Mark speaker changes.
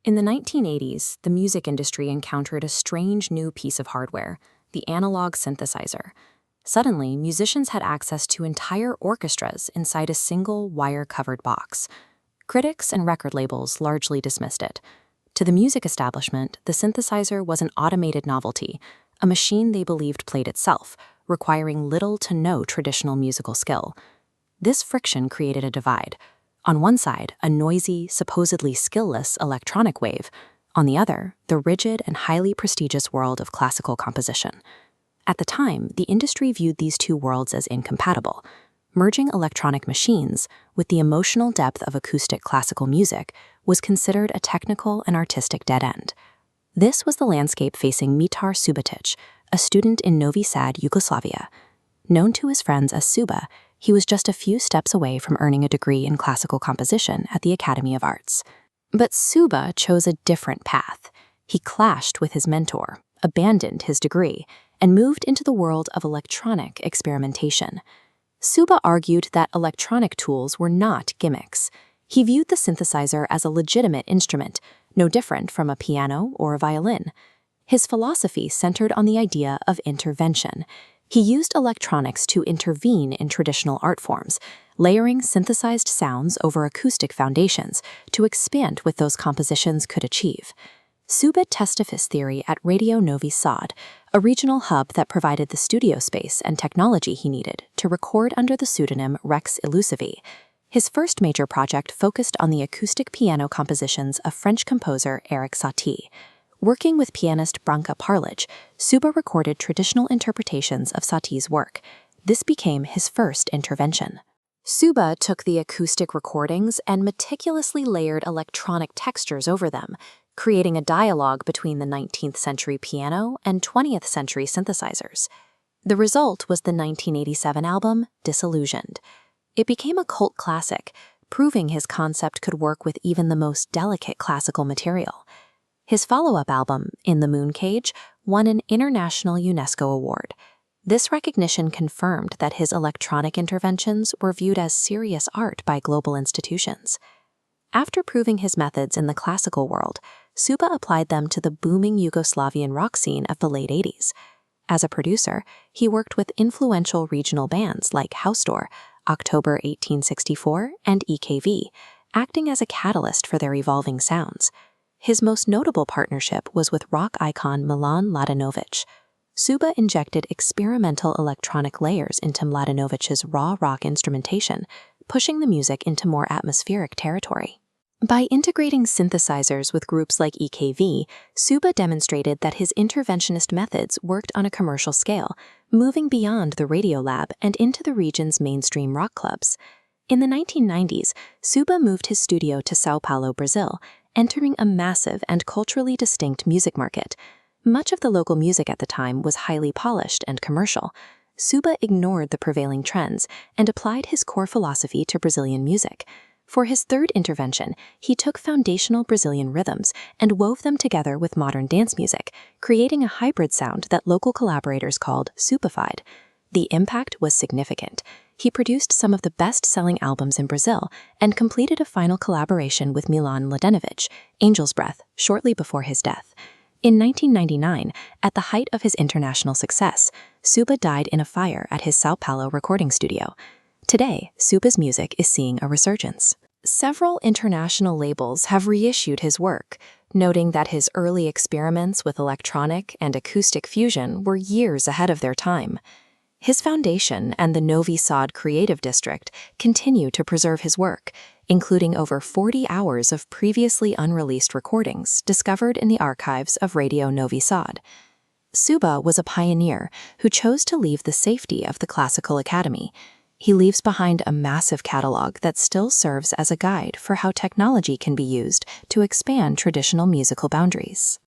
Speaker 1: In the 1980s, the music industry encountered a strange new piece of hardware, the analog synthesizer. Suddenly, musicians had access to entire orchestras inside a single wire-covered box. Critics and record labels largely dismissed it. To the music establishment, the synthesizer was an automated novelty, a machine they believed played itself, requiring little to no traditional musical skill. This friction created a divide. On one side, a noisy, supposedly skillless electronic wave. On the other, the rigid and highly prestigious world of classical composition. At the time, the industry viewed these two worlds as incompatible. Merging electronic machines with the emotional depth of acoustic classical music was considered a technical and artistic dead end. This was the landscape facing Mitar Subotic, a student in Novi Sad, Yugoslavia. Known to his friends as Suba, he was just a few steps away from earning a degree in classical composition at the Academy of Arts. But Suba chose a different path. He clashed with his mentor, abandoned his degree, and moved into the world of electronic experimentation. Suba argued that electronic tools were not gimmicks. He viewed the synthesizer as a legitimate instrument, no different from a piano or a violin. His philosophy centered on the idea of intervention. He used electronics to intervene in traditional art forms, layering synthesized sounds over acoustic foundations to expand what those compositions could achieve. Suba tested his theory at Radio Novi Sad, a regional hub that provided the studio space and technology he needed to record under the pseudonym Rex Illusivi. His first major project focused on the acoustic piano compositions of French composer Erik Satie. Working with pianist Branka Parlic, Suba recorded traditional interpretations of Satie's work. This became his first intervention. Suba took the acoustic recordings and meticulously layered electronic textures over them, creating a dialogue between the 19th century piano and 20th century synthesizers. The result was the 1987 album, Disillusioned. It became a cult classic, proving his concept could work with even the most delicate classical material. His follow-up album, In the Moon Cage, won an international UNESCO award. This recognition confirmed that his electronic interventions were viewed as serious art by global institutions. After proving his methods in the classical world, Suba applied them to the booming Yugoslavian rock scene of the late 80s. As a producer, he worked with influential regional bands like Haustor, October 1864, and EKV, acting as a catalyst for their evolving sounds. His most notable partnership was with rock icon Milan Mladenovic. Suba injected experimental electronic layers into Mladenovic's raw rock instrumentation, pushing the music into more atmospheric territory. By integrating synthesizers with groups like EKV, Suba demonstrated that his interventionist methods worked on a commercial scale, moving beyond the Radiolab and into the region's mainstream rock clubs. In the 1990s, Suba moved his studio to São Paulo, Brazil, entering a massive and culturally distinct music market. Much of the local music at the time was highly polished and commercial. Suba ignored the prevailing trends and applied his core philosophy to Brazilian music. For his third intervention, he took foundational Brazilian rhythms and wove them together with modern dance music, creating a hybrid sound that local collaborators called Subified. The impact was significant. He produced some of the best-selling albums in Brazil and completed a final collaboration with Milan Mladenovic, Angel's Breath, shortly before his death. In 1999, at the height of his international success, Suba died in a fire at his São Paulo recording studio. Today, Suba's music is seeing a resurgence. Several international labels have reissued his work, noting that his early experiments with electronic and acoustic fusion were years ahead of their time. His foundation and the Novi Sad Creative District continue to preserve his work, including over 40 hours of previously unreleased recordings discovered in the archives of Radio Novi Sad. Suba was a pioneer who chose to leave the safety of the Classical Academy. He leaves behind a massive catalog that still serves as a guide for how technology can be used to expand traditional musical boundaries.